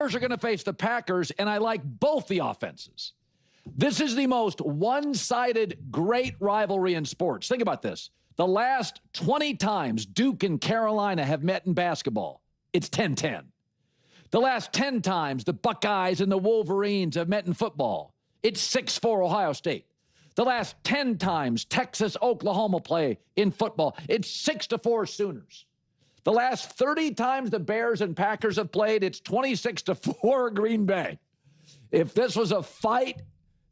Bears are going to face the Packers, and I like both the offenses. This is the most one-sided great rivalry in sports. Think about this. The last 20 times Duke and Carolina have met in basketball, it's 10-10. The last 10 times the Buckeyes and the Wolverines have met in football, it's 6-4 Ohio State. The last 10 times Texas, Oklahoma play in football, it's 6-4 Sooners. The last 30 times the Bears and Packers have played, it's 26-4 Green Bay. If this was a fight,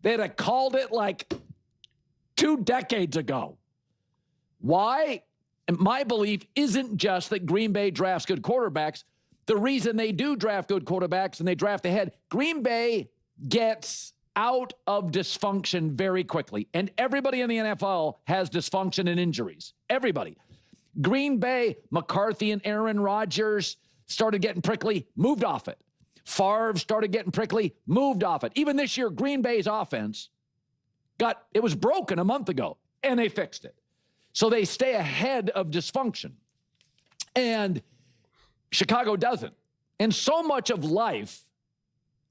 they'd have called it like 2 decades ago. Why? And my belief isn't just that Green Bay drafts good quarterbacks. The reason they do draft good quarterbacks and they draft ahead, Green Bay gets out of dysfunction very quickly. And everybody in the NFL has dysfunction and injuries. Everybody. Green Bay, McCarthy and Aaron Rodgers started getting prickly, moved off it. Favre started getting prickly, moved off it. Even this year, Green Bay's offense it was broken a month ago, and they fixed it. So they stay ahead of dysfunction. And Chicago doesn't. And so much of life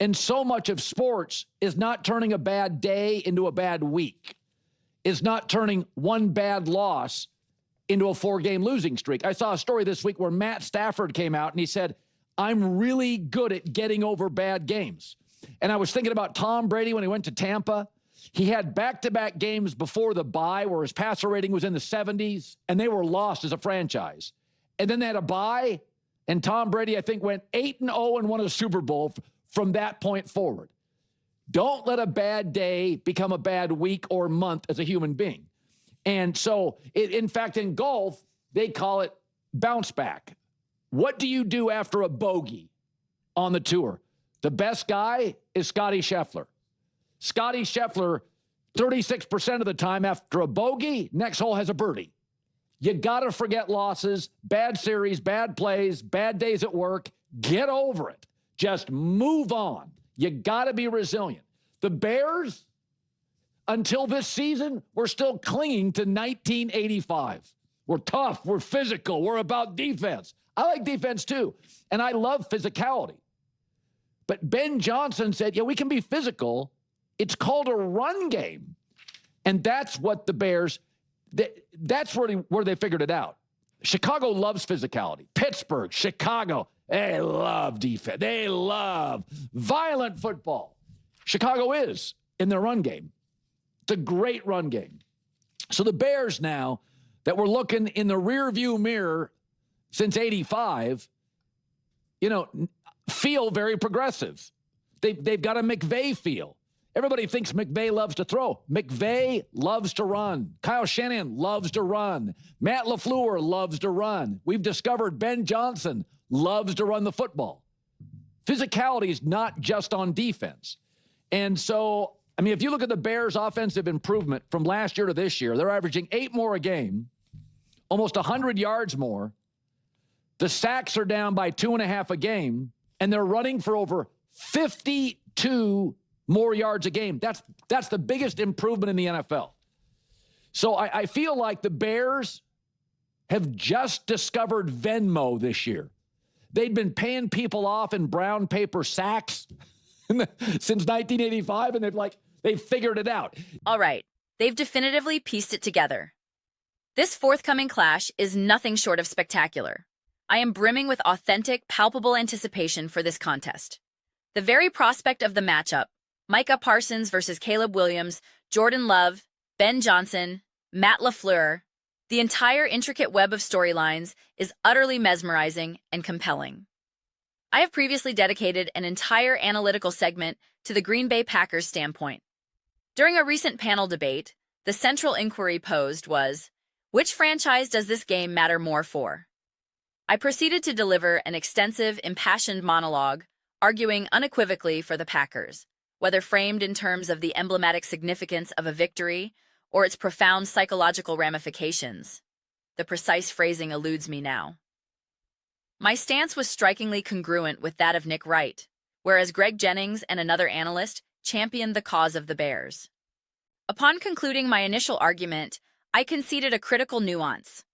and so much of sports is not turning a bad day into a bad week, is not turning one bad loss into a 4-game losing streak. I saw a story this week where Matt Stafford came out and he said, I'm really good at getting over bad games. And I was thinking about Tom Brady when he went to Tampa. He had back-to-back games before the bye where his passer rating was in the 70s, and they were lost as a franchise. And then they had a bye, and Tom Brady, I think, went 8-0 and won a Super Bowl from that point forward. Don't let a bad day become a bad week or month as a human being. And so, in fact, in golf, they call it bounce back. What do you do after a bogey on the tour? The best guy is Scottie Scheffler. Scottie Scheffler, 36% of the time after a bogey, next hole has a birdie. You got to forget losses, bad series, bad plays, bad days at work. Get over it. Just move on. You got to be resilient. The Bears, until this season, we're still clinging to 1985. We're tough. We're physical. We're about defense. I like defense too, and I love physicality. But Ben Johnson said, yeah, we can be physical. It's called a run game. And that's what the Bears, that's where they figured it out. Chicago loves physicality. Pittsburgh, Chicago, they love defense. They love violent football. Chicago is in their run game. It's a great run game. So the Bears now that we're looking in the rearview mirror since 85, feel very progressive. They've got a McVay feel. Everybody thinks McVay loves to throw. McVay loves to run. Kyle Shanahan loves to run. Matt LaFleur loves to run. We've discovered Ben Johnson loves to run the football. Physicality is not just on defense. And so, if you look at the Bears' offensive improvement from last year to this year, they're averaging 8 more a game, almost 100 yards more. The sacks are down by 2.5 a game, and they're running for over 52 more yards a game. That's the biggest improvement in the NFL. So I feel like the Bears have just discovered Venmo this year. They'd been paying people off in brown paper sacks since 1985, and they've figured it out. All right, they've definitively pieced it together. This forthcoming clash is nothing short of spectacular. I am brimming with authentic, palpable anticipation for this contest. The very prospect of the matchup, Micah Parsons versus Caleb Williams, Jordan Love, Ben Johnson, Matt LaFleur, the entire intricate web of storylines is utterly mesmerizing and compelling. I have previously dedicated an entire analytical segment to the Green Bay Packers' standpoint. During a recent panel debate, the central inquiry posed was, which franchise does this game matter more for? I proceeded to deliver an extensive, impassioned monologue, arguing unequivocally for the Packers, whether framed in terms of the emblematic significance of a victory or its profound psychological ramifications. The precise phrasing eludes me now. My stance was strikingly congruent with that of Nick Wright, whereas Greg Jennings and another analyst championed the cause of the Bears. Upon concluding my initial argument, I conceded a critical nuance.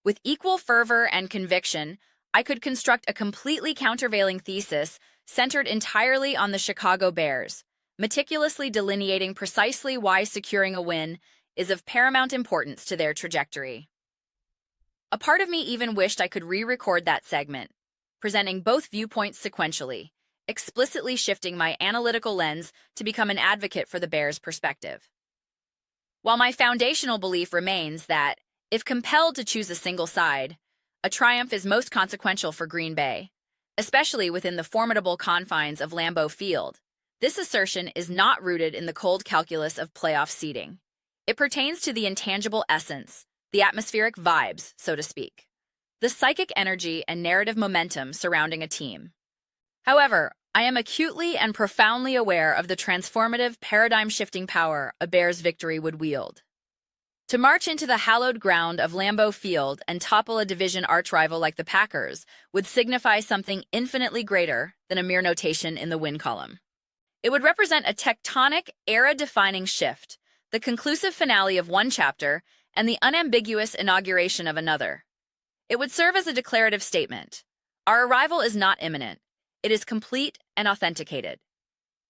With equal fervor and conviction, I could construct a completely countervailing thesis centered entirely on the Chicago Bears, meticulously delineating precisely why securing a win is of paramount importance to their trajectory. A part of me even wished I could re-record that segment, presenting both viewpoints sequentially, explicitly shifting my analytical lens to become an advocate for the Bears' perspective. While my foundational belief remains that, if compelled to choose a single side, a triumph is most consequential for Green Bay, especially within the formidable confines of Lambeau Field, this assertion is not rooted in the cold calculus of playoff seeding. It pertains to the intangible essence, the atmospheric vibes, so to speak, the psychic energy and narrative momentum surrounding a team. However, I am acutely and profoundly aware of the transformative, paradigm-shifting power a Bears victory would wield. To march into the hallowed ground of Lambeau Field and topple a division archrival like the Packers would signify something infinitely greater than a mere notation in the win column. It would represent a tectonic, era-defining shift, the conclusive finale of one chapter and the unambiguous inauguration of another. It would serve as a declarative statement. Our arrival is not imminent. It is complete and authenticated.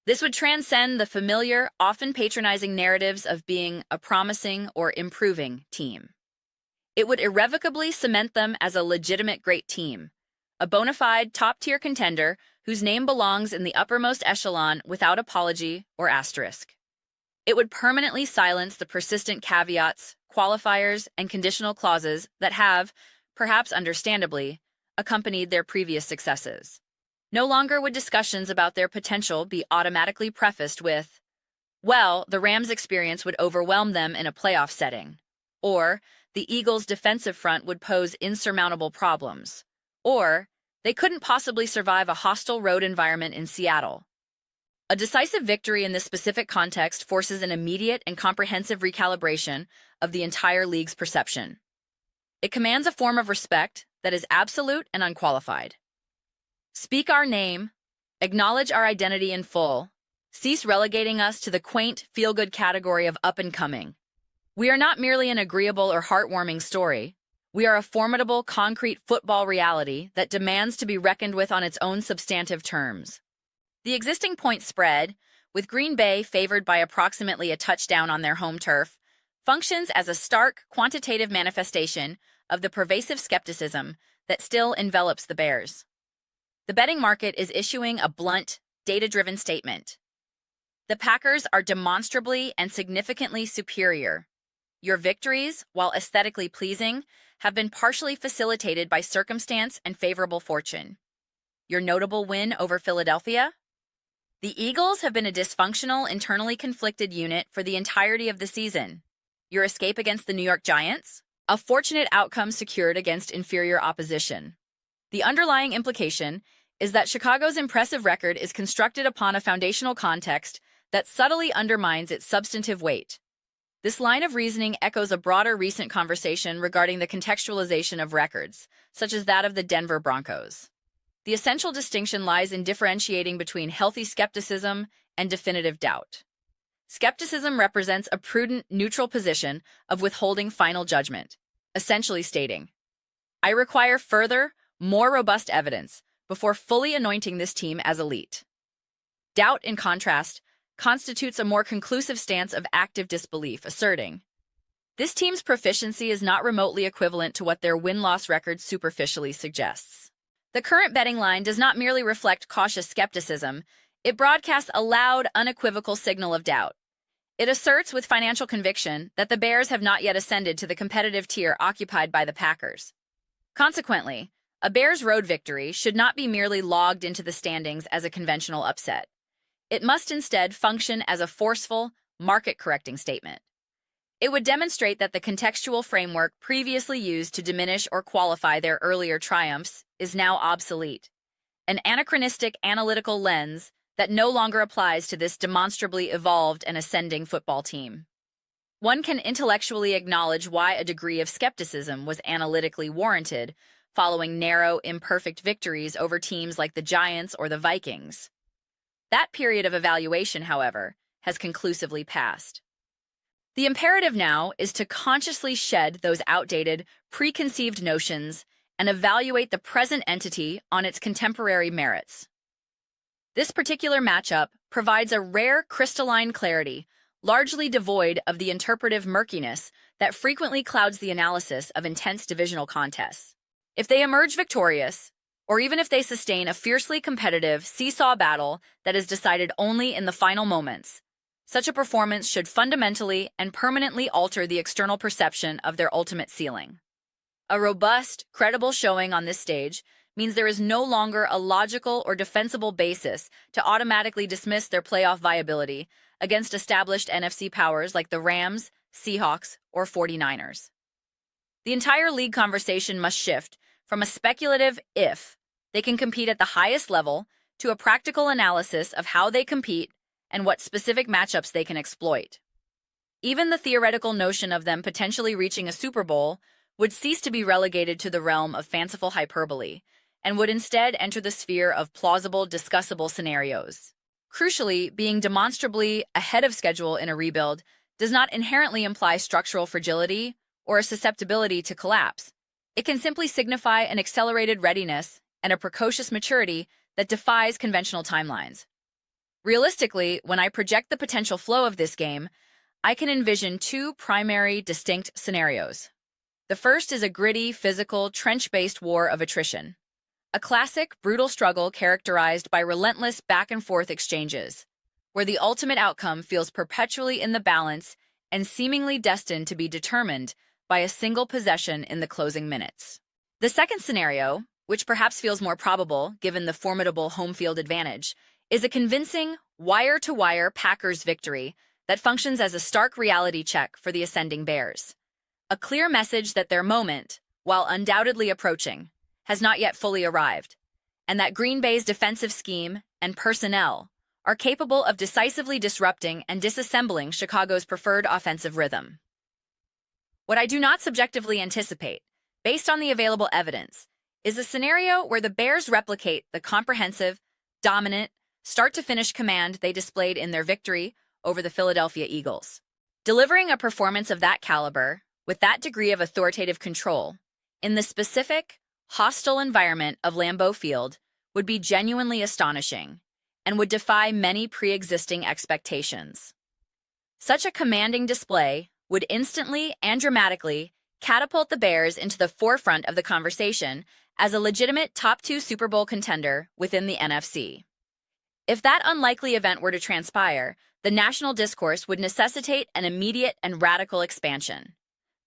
This would transcend the familiar, often patronizing narratives of being a promising or improving team. It would irrevocably cement them as a legitimate great team, a bona fide top-tier contender whose name belongs in the uppermost echelon without apology or asterisk. It would permanently silence the persistent caveats, qualifiers, and conditional clauses that have, perhaps understandably, accompanied their previous successes. No longer would discussions about their potential be automatically prefaced with, well, the Rams' experience would overwhelm them in a playoff setting, or the Eagles' defensive front would pose insurmountable problems, or they couldn't possibly survive a hostile road environment in Seattle. A decisive victory in this specific context forces an immediate and comprehensive recalibration of the entire league's perception. It commands a form of respect that is absolute and unqualified. Speak our name, acknowledge our identity in full, cease relegating us to the quaint, feel-good category of up-and-coming. We are not merely an agreeable or heartwarming story. We are a formidable, concrete football reality that demands to be reckoned with on its own substantive terms. The existing point spread, with Green Bay favored by approximately a touchdown on their home turf, functions as a stark, quantitative manifestation of the pervasive skepticism that still envelops the Bears. The betting market is issuing a blunt, data-driven statement. The Packers are demonstrably and significantly superior. Your victories, while aesthetically pleasing, have been partially facilitated by circumstance and favorable fortune. Your notable win over Philadelphia? The Eagles have been a dysfunctional, internally conflicted unit for the entirety of the season. Your escape against the New York Giants? A fortunate outcome secured against inferior opposition. The underlying implication is that Chicago's impressive record is constructed upon a foundational context that subtly undermines its substantive weight. This line of reasoning echoes a broader recent conversation regarding the contextualization of records, such as that of the Denver Broncos. The essential distinction lies in differentiating between healthy skepticism and definitive doubt. Skepticism represents a prudent, neutral position of withholding final judgment, essentially stating, I require further, more robust evidence before fully anointing this team as elite. Doubt, in contrast, constitutes a more conclusive stance of active disbelief, asserting, this team's proficiency is not remotely equivalent to what their win-loss record superficially suggests. The current betting line does not merely reflect cautious skepticism, it broadcasts a loud, unequivocal signal of doubt. It asserts with financial conviction that the Bears have not yet ascended to the competitive tier occupied by the Packers. Consequently, a Bears road victory should not be merely logged into the standings as a conventional upset. It must instead function as a forceful, market-correcting statement. It would demonstrate that the contextual framework previously used to diminish or qualify their earlier triumphs is now obsolete, an anachronistic analytical lens that no longer applies to this demonstrably evolved and ascending football team. One can intellectually acknowledge why a degree of skepticism was analytically warranted following narrow, imperfect victories over teams like the Giants or the Vikings. That period of evaluation, however, has conclusively passed. The imperative now is to consciously shed those outdated, preconceived notions and evaluate the present entity on its contemporary merits. This particular matchup provides a rare crystalline clarity, largely devoid of the interpretive murkiness that frequently clouds the analysis of intense divisional contests. If they emerge victorious, or even if they sustain a fiercely competitive seesaw battle that is decided only in the final moments, such a performance should fundamentally and permanently alter the external perception of their ultimate ceiling. A robust, credible showing on this stage means there is no longer a logical or defensible basis to automatically dismiss their playoff viability against established NFC powers like the Rams, Seahawks, or 49ers. The entire league conversation must shift from a speculative if they can compete at the highest level to a practical analysis of how they compete and what specific matchups they can exploit. Even the theoretical notion of them potentially reaching a Super Bowl would cease to be relegated to the realm of fanciful hyperbole and would instead enter the sphere of plausible, discussable scenarios. Crucially, being demonstrably ahead of schedule in a rebuild does not inherently imply structural fragility or a susceptibility to collapse. It can simply signify an accelerated readiness and a precocious maturity that defies conventional timelines. Realistically, when I project the potential flow of this game, I can envision two primary, distinct scenarios. The first is a gritty, physical, trench-based war of attrition. A classic, brutal struggle characterized by relentless back-and-forth exchanges, where the ultimate outcome feels perpetually in the balance and seemingly destined to be determined by a single possession in the closing minutes. The second scenario, which perhaps feels more probable given the formidable home field advantage, is a convincing, wire-to-wire Packers victory that functions as a stark reality check for the ascending Bears. A clear message that their moment, while undoubtedly approaching, has not yet fully arrived, and that Green Bay's defensive scheme and personnel are capable of decisively disrupting and disassembling Chicago's preferred offensive rhythm. What I do not subjectively anticipate, based on the available evidence, is a scenario where the Bears replicate the comprehensive, dominant, start-to-finish command they displayed in their victory over the Philadelphia Eagles. Delivering a performance of that caliber, with that degree of authoritative control, in the specific, hostile environment of Lambeau Field would be genuinely astonishing and would defy many pre-existing expectations. Such a commanding display would instantly and dramatically catapult the Bears into the forefront of the conversation as a legitimate top 2 Super Bowl contender within the NFC. If that unlikely event were to transpire, the national discourse would necessitate an immediate and radical expansion.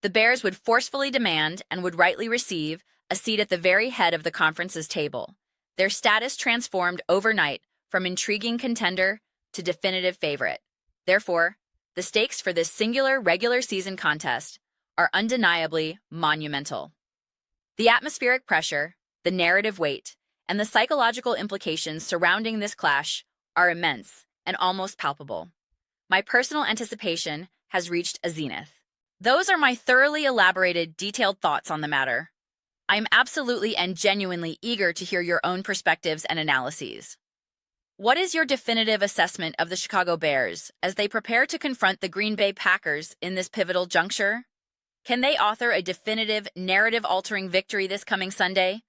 The Bears would forcefully demand and would rightly receive a seat at the very head of the conference's table, their status transformed overnight from intriguing contender to definitive favorite. Therefore, the stakes for this singular regular season contest are undeniably monumental. The atmospheric pressure, the narrative weight, and the psychological implications surrounding this clash are immense and almost palpable. My personal anticipation has reached a zenith. Those are my thoroughly elaborated, detailed thoughts on the matter. I am absolutely and genuinely eager to hear your own perspectives and analyses. What is your definitive assessment of the Chicago Bears as they prepare to confront the Green Bay Packers in this pivotal juncture? Can they author a definitive, narrative-altering victory this coming Sunday?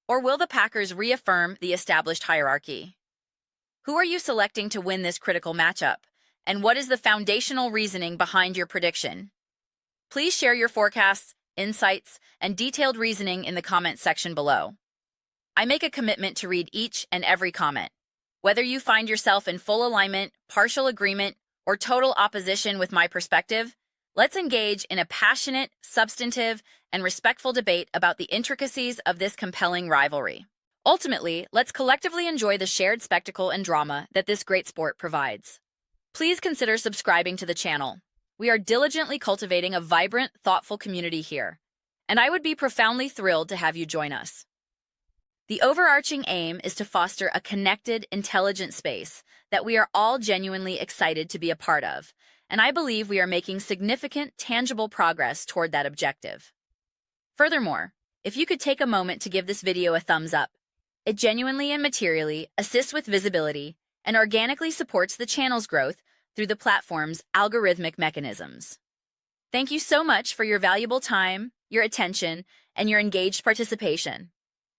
Or will the Packers reaffirm the established hierarchy? Who are you selecting to win this critical matchup? And what is the foundational reasoning behind your prediction? Please share your forecasts, insights, and detailed reasoning in the comments section below. I make a commitment to read each and every comment. Whether you find yourself in full alignment, partial agreement, or total opposition with my perspective, let's engage in a passionate, substantive, and respectful debate about the intricacies of this compelling rivalry. Ultimately, let's collectively enjoy the shared spectacle and drama that this great sport provides. Please consider subscribing to the channel. We are diligently cultivating a vibrant, thoughtful community here, and I would be profoundly thrilled to have you join us. The overarching aim is to foster a connected, intelligent space that we are all genuinely excited to be a part of, and I believe we are making significant, tangible progress toward that objective. Furthermore, if you could take a moment to give this video a thumbs up, it genuinely and materially assists with visibility and organically supports the channel's growth through the platform's algorithmic mechanisms. Thank you so much for your valuable time, your attention, and your engaged participation.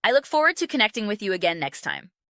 I look forward to connecting with you again next time.